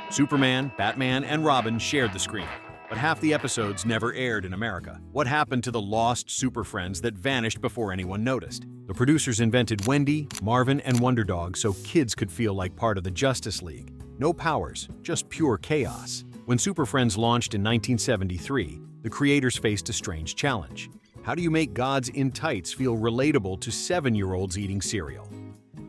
Superman, Batman, and Robin shared the screen, but half the episodes never aired in America. What happened to the lost Super Friends that vanished before anyone noticed? The producers invented Wendy, Marvin, and Wonder Dog so kids could feel like part of the Justice League. No powers, just pure chaos. When Super Friends launched in 1973, the creators faced a strange challenge. How do you make gods in tights feel relatable to 7-year-olds eating cereal?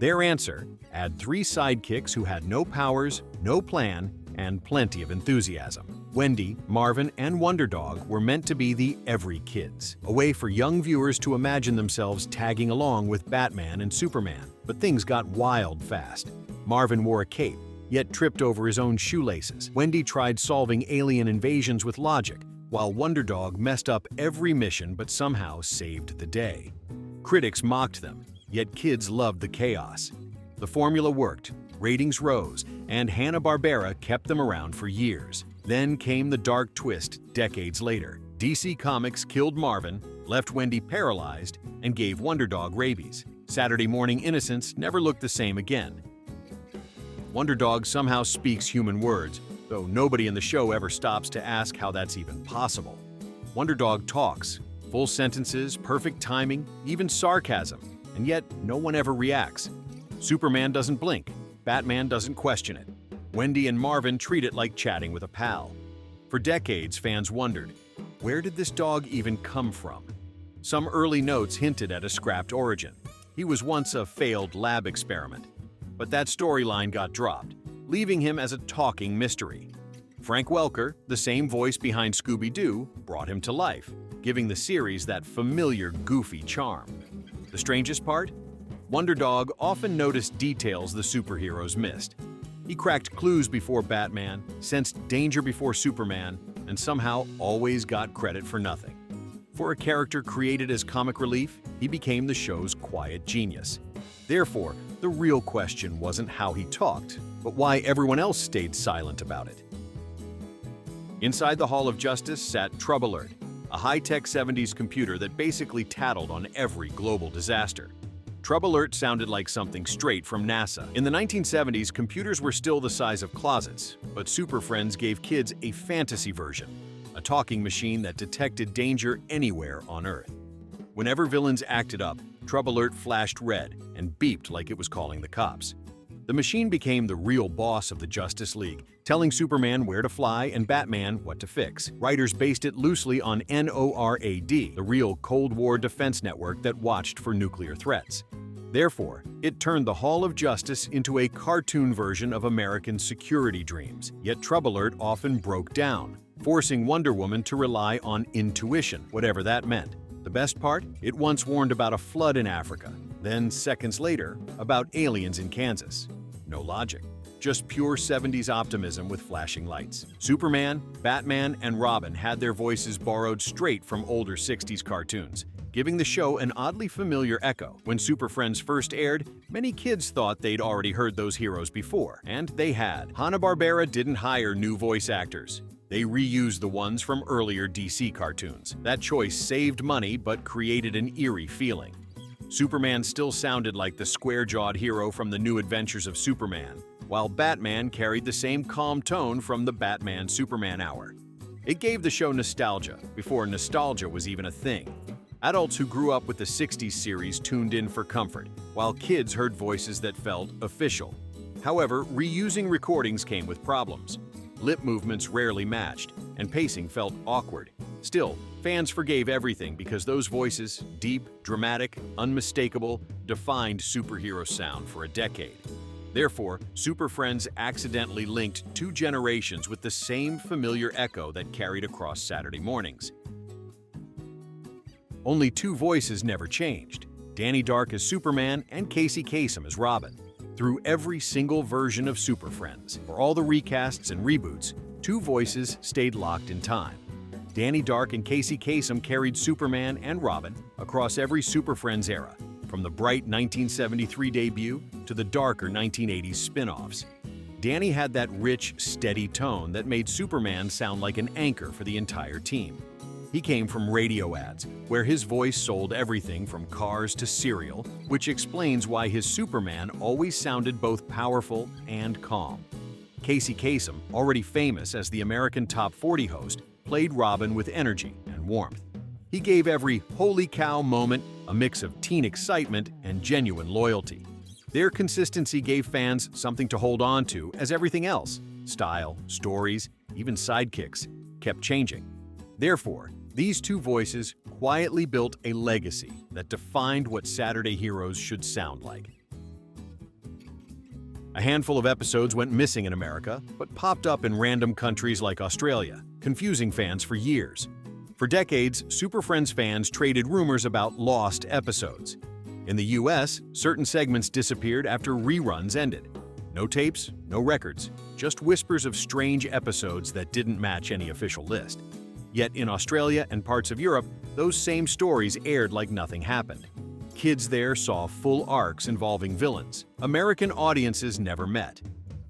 Their answer: add 3 sidekicks who had no powers, no plan, and plenty of enthusiasm. Wendy, Marvin, and Wonderdog were meant to be the every kids, a way for young viewers to imagine themselves tagging along with Batman and Superman. But things got wild fast. Marvin wore a cape, yet tripped over his own shoelaces. Wendy tried solving alien invasions with logic, while Wonderdog messed up every mission but somehow saved the day. Critics mocked them, yet kids loved the chaos. The formula worked, ratings rose, and Hanna-Barbera kept them around for years. Then came the dark twist decades later. DC Comics killed Marvin, left Wendy paralyzed, and gave Wonderdog rabies. Saturday morning innocence never looked the same again. Wonderdog somehow speaks human words, though nobody in the show ever stops to ask how that's even possible. Wonderdog talks, full sentences, perfect timing, even sarcasm, and yet no one ever reacts. Superman doesn't blink, Batman doesn't question it. Wendy and Marvin treat it like chatting with a pal. For decades, fans wondered, where did this dog even come from? Some early notes hinted at a scrapped origin. He was once a failed lab experiment. But that storyline got dropped, leaving him as a talking mystery. Frank Welker, the same voice behind Scooby-Doo, brought him to life, giving the series that familiar, goofy charm. The strangest part? Wonderdog often noticed details the superheroes missed. He cracked clues before Batman, sensed danger before Superman, and somehow always got credit for nothing. For a character created as comic relief, he became the show's quiet genius. Therefore, the real question wasn't how he talked, but why everyone else stayed silent about it. Inside the Hall of Justice sat Troublert, a high-tech 70s computer that basically tattled on every global disaster. Troublert sounded like something straight from NASA. In the 1970s, computers were still the size of closets, but Super Friends gave kids a fantasy version, a talking machine that detected danger anywhere on Earth. Whenever villains acted up, Troublert flashed red and beeped like it was calling the cops. The machine became the real boss of the Justice League, telling Superman where to fly and Batman what to fix. Writers based it loosely on NORAD, the real Cold War defense network that watched for nuclear threats. Therefore, it turned the Hall of Justice into a cartoon version of American security dreams. Yet Troublert often broke down, forcing Wonder Woman to rely on intuition, whatever that meant. The best part? It once warned about a flood in Africa, then seconds later, about aliens in Kansas. No logic, just pure 70s optimism with flashing lights. Superman, Batman, and Robin had their voices borrowed straight from older 60s cartoons, giving the show an oddly familiar echo. When Super Friends first aired, many kids thought they'd already heard those heroes before, and they had. Hanna-Barbera didn't hire new voice actors. They reused the ones from earlier DC cartoons. That choice saved money but created an eerie feeling. Superman still sounded like the square-jawed hero from The New Adventures of Superman, while Batman carried the same calm tone from the Batman-Superman Hour. It gave the show nostalgia, before nostalgia was even a thing. Adults who grew up with the 60s series tuned in for comfort, while kids heard voices that felt official. However, reusing recordings came with problems. Lip movements rarely matched, and pacing felt awkward. Still, fans forgave everything because those voices, deep, dramatic, unmistakable, defined superhero sound for a decade. Therefore, Super Friends accidentally linked 2 generations with the same familiar echo that carried across Saturday mornings. Only 2 voices never changed: Danny Dark as Superman and Casey Kasem as Robin. Through every single version of Super Friends, for all the recasts and reboots, 2 voices stayed locked in time. Danny Dark and Casey Kasem carried Superman and Robin across every Super Friends era, from the bright 1973 debut to the darker 1980s spin-offs. Danny had that rich, steady tone that made Superman sound like an anchor for the entire team. He came from radio ads, where his voice sold everything from cars to cereal, which explains why his Superman always sounded both powerful and calm. Casey Kasem, already famous as the American Top 40 host, played Robin with energy and warmth. He gave every holy cow moment a mix of teen excitement and genuine loyalty. Their consistency gave fans something to hold on to as everything else, style, stories, even sidekicks, kept changing. Therefore, these two voices quietly built a legacy that defined what Saturday heroes should sound like. A handful of episodes went missing in America, but popped up in random countries like Australia, confusing fans for years. For decades, Super Friends fans traded rumors about lost episodes. In the US, certain segments disappeared after reruns ended. No tapes, no records, just whispers of strange episodes that didn't match any official list. Yet in Australia and parts of Europe, those same stories aired like nothing happened. Kids there saw full arcs involving villains. American audiences never met.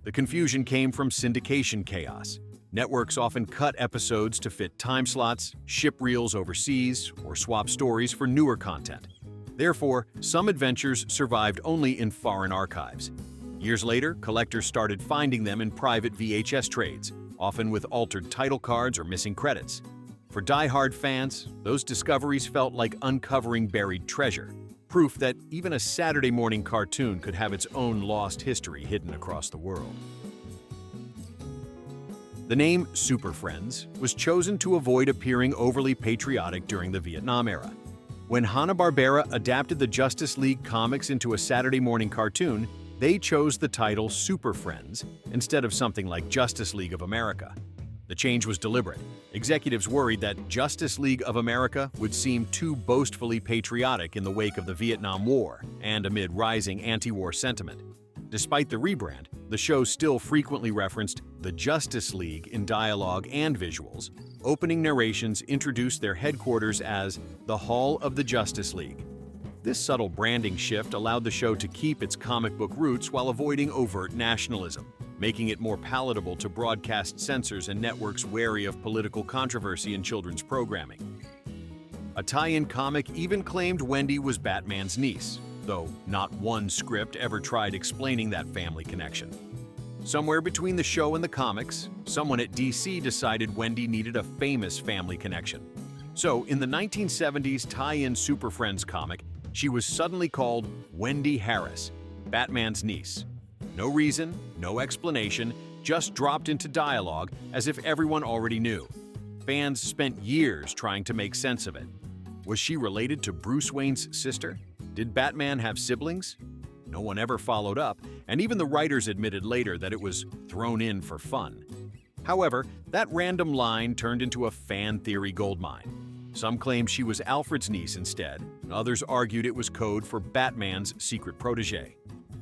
The confusion came from syndication chaos. Networks often cut episodes to fit time slots, ship reels overseas, or swap stories for newer content. Therefore, some adventures survived only in foreign archives. Years later, collectors started finding them in private VHS trades, often with altered title cards or missing credits. For die-hard fans, those discoveries felt like uncovering buried treasure, proof that even a Saturday morning cartoon could have its own lost history hidden across the world. The name Super Friends was chosen to avoid appearing overly patriotic during the Vietnam era. When Hanna-Barbera adapted the Justice League comics into a Saturday morning cartoon, they chose the title Super Friends instead of something like Justice League of America. The change was deliberate. Executives worried that Justice League of America would seem too boastfully patriotic in the wake of the Vietnam War and amid rising anti-war sentiment. Despite the rebrand, the show still frequently referenced the Justice League in dialogue and visuals. Opening narrations introduced their headquarters as the Hall of the Justice League. This subtle branding shift allowed the show to keep its comic book roots while avoiding overt nationalism, making it more palatable to broadcast censors and networks wary of political controversy in children's programming. A tie-in comic even claimed Wendy was Batman's niece, though not one script ever tried explaining that family connection. Somewhere between the show and the comics, someone at DC decided Wendy needed a famous family connection. So, in the 1970s tie-in Super Friends comic, she was suddenly called Wendy Harris, Batman's niece. No reason, no explanation, just dropped into dialogue as if everyone already knew. Fans spent years trying to make sense of it. Was she related to Bruce Wayne's sister? Did Batman have siblings? No one ever followed up, and even the writers admitted later that it was thrown in for fun. However, that random line turned into a fan theory goldmine. Some claimed she was Alfred's niece instead, others argued it was code for Batman's secret protege.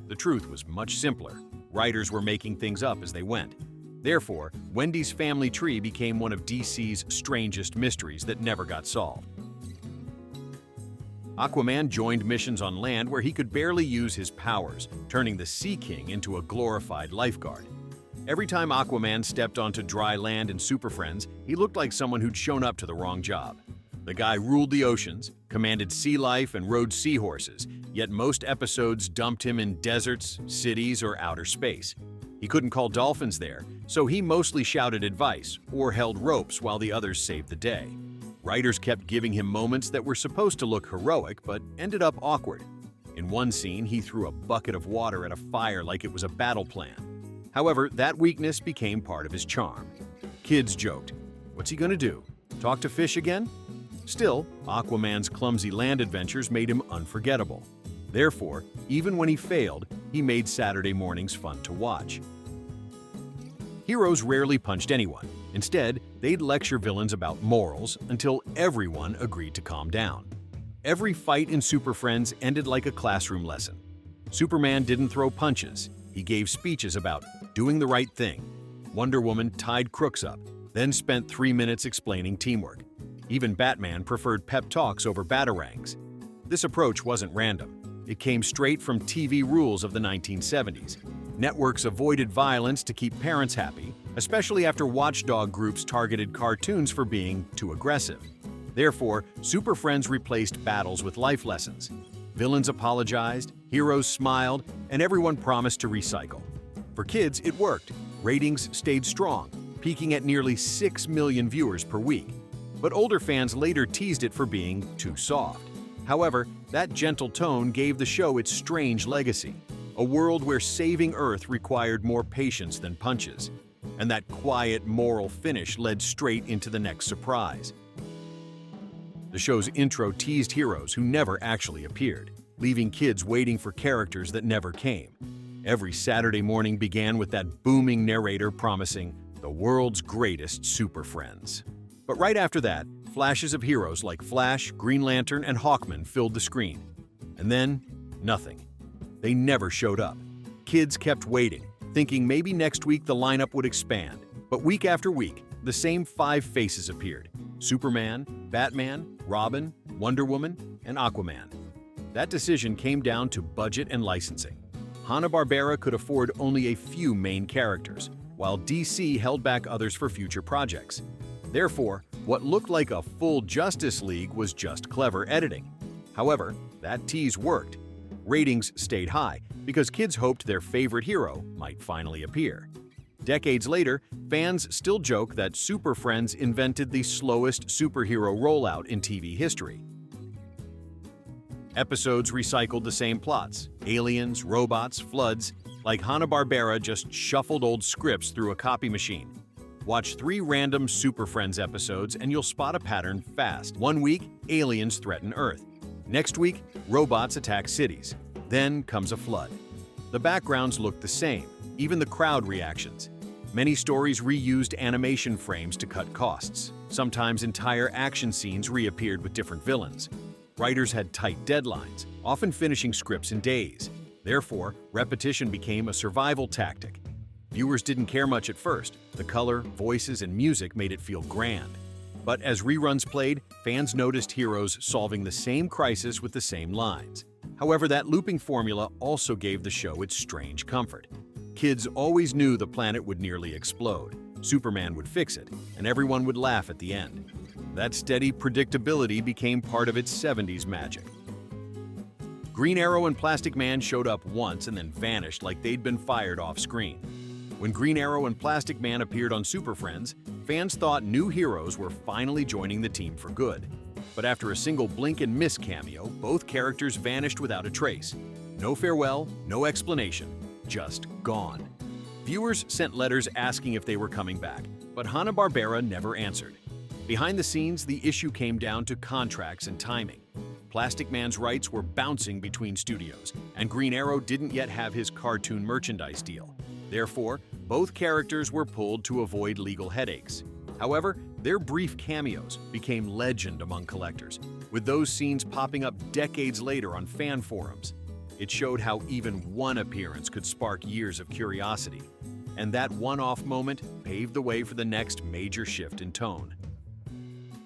The truth was much simpler. Writers were making things up as they went. Therefore, Wendy's family tree became one of DC's strangest mysteries that never got solved. Aquaman joined missions on land where he could barely use his powers, turning the Sea King into a glorified lifeguard. Every time Aquaman stepped onto dry land in Super Friends, he looked like someone who'd shown up to the wrong job. The guy ruled the oceans, commanded sea life, and rode seahorses, yet most episodes dumped him in deserts, cities, or outer space. He couldn't call dolphins there, so he mostly shouted advice or held ropes while the others saved the day. Writers kept giving him moments that were supposed to look heroic but ended up awkward. In one scene, he threw a bucket of water at a fire like it was a battle plan. However, that weakness became part of his charm. Kids joked, "What's he gonna do? Talk to fish again?" Still, Aquaman's clumsy land adventures made him unforgettable. Therefore, even when he failed, he made Saturday mornings fun to watch. Heroes rarely punched anyone. Instead, they'd lecture villains about morals until everyone agreed to calm down. Every fight in Super Friends ended like a classroom lesson. Superman didn't throw punches. He gave speeches about doing the right thing. Wonder Woman tied crooks up, then spent 3 minutes explaining teamwork. Even Batman preferred pep talks over batarangs. This approach wasn't random. It came straight from TV rules of the 1970s. Networks avoided violence to keep parents happy, especially after watchdog groups targeted cartoons for being too aggressive. Therefore, Super Friends replaced battles with life lessons. Villains apologized, heroes smiled, and everyone promised to recycle. For kids, it worked. Ratings stayed strong, peaking at nearly 6 million viewers per week. But older fans later teased it for being too soft. However, that gentle tone gave the show its strange legacy, a world where saving Earth required more patience than punches. And that quiet, moral finish led straight into the next surprise. The show's intro teased heroes who never actually appeared, leaving kids waiting for characters that never came. Every Saturday morning began with that booming narrator promising the world's greatest super friends. But right after that, flashes of heroes like Flash, Green Lantern, and Hawkman filled the screen. And then, nothing. They never showed up. Kids kept waiting, thinking maybe next week the lineup would expand. But week after week, the same 5 faces appeared: Superman, Batman, Robin, Wonder Woman, and Aquaman. That decision came down to budget and licensing. Hanna-Barbera could afford only a few main characters, while DC held back others for future projects. Therefore, what looked like a full Justice League was just clever editing. However, that tease worked. Ratings stayed high because kids hoped their favorite hero might finally appear. Decades later, fans still joke that Super Friends invented the slowest superhero rollout in TV history. Episodes recycled the same plots: aliens, robots, floods, like Hanna-Barbera just shuffled old scripts through a copy machine. Watch 3 random Super Friends episodes and you'll spot a pattern fast. One week, aliens threaten Earth. Next week, robots attack cities. Then comes a flood. The backgrounds look the same, even the crowd reactions. Many stories reused animation frames to cut costs. Sometimes entire action scenes reappeared with different villains. Writers had tight deadlines, often finishing scripts in days. Therefore, repetition became a survival tactic. Viewers didn't care much at first. The color, voices, and music made it feel grand. But as reruns played, fans noticed heroes solving the same crisis with the same lines. However, that looping formula also gave the show its strange comfort. Kids always knew the planet would nearly explode. Superman would fix it, and everyone would laugh at the end. That steady predictability became part of its 70s magic. Green Arrow and Plastic Man showed up once and then vanished like they'd been fired off screen. When Green Arrow and Plastic Man appeared on Super Friends, fans thought new heroes were finally joining the team for good. But after a single blink and miss cameo, both characters vanished without a trace. No farewell, no explanation, just gone. Viewers sent letters asking if they were coming back, but Hanna-Barbera never answered. Behind the scenes, the issue came down to contracts and timing. Plastic Man's rights were bouncing between studios, and Green Arrow didn't yet have his cartoon merchandise deal. Therefore, both characters were pulled to avoid legal headaches. However, their brief cameos became legend among collectors, with those scenes popping up decades later on fan forums. It showed how even one appearance could spark years of curiosity, and that one-off moment paved the way for the next major shift in tone.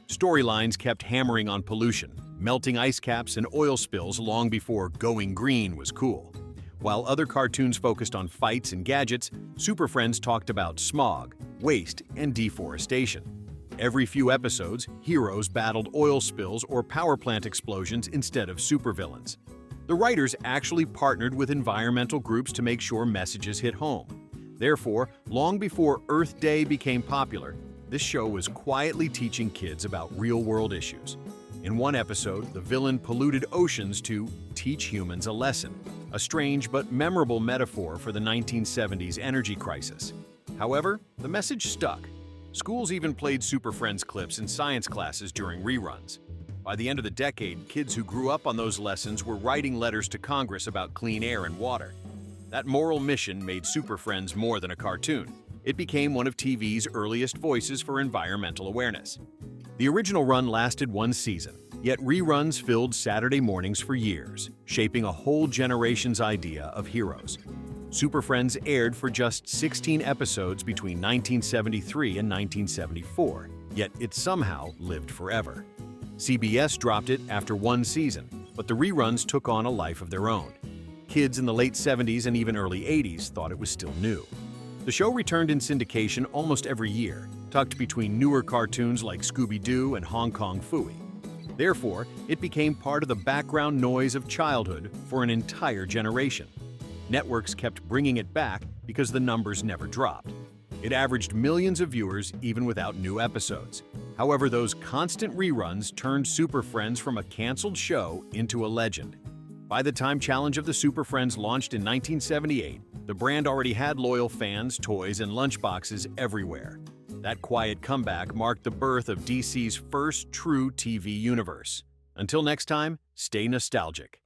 Storylines kept hammering on pollution, melting ice caps and oil spills long before going green was cool. While other cartoons focused on fights and gadgets, Super Friends talked about smog, waste, and deforestation. Every few episodes, heroes battled oil spills or power plant explosions instead of supervillains. The writers actually partnered with environmental groups to make sure messages hit home. Therefore, long before Earth Day became popular, this show was quietly teaching kids about real-world issues. In one episode, the villain polluted oceans to teach humans a lesson, a strange but memorable metaphor for the 1970s energy crisis. However, the message stuck. Schools even played Super Friends clips in science classes during reruns. By the end of the decade, kids who grew up on those lessons were writing letters to Congress about clean air and water. That moral mission made Super Friends more than a cartoon. It became one of TV's earliest voices for environmental awareness. The original run lasted 1 season, yet reruns filled Saturday mornings for years, shaping a whole generation's idea of heroes. Super Friends aired for just 16 episodes between 1973 and 1974, yet it somehow lived forever. CBS dropped it after 1 season, but the reruns took on a life of their own. Kids in the late 70s and even early 80s thought it was still new. The show returned in syndication almost every year, tucked between newer cartoons like Scooby-Doo and Hong Kong Phooey. Therefore, it became part of the background noise of childhood for an entire generation. Networks kept bringing it back because the numbers never dropped. It averaged millions of viewers even without new episodes. However, those constant reruns turned Super Friends from a canceled show into a legend. By the time Challenge of the Super Friends launched in 1978, the brand already had loyal fans, toys, and lunchboxes everywhere. That quiet comeback marked the birth of DC's first true TV universe. Until next time, stay nostalgic.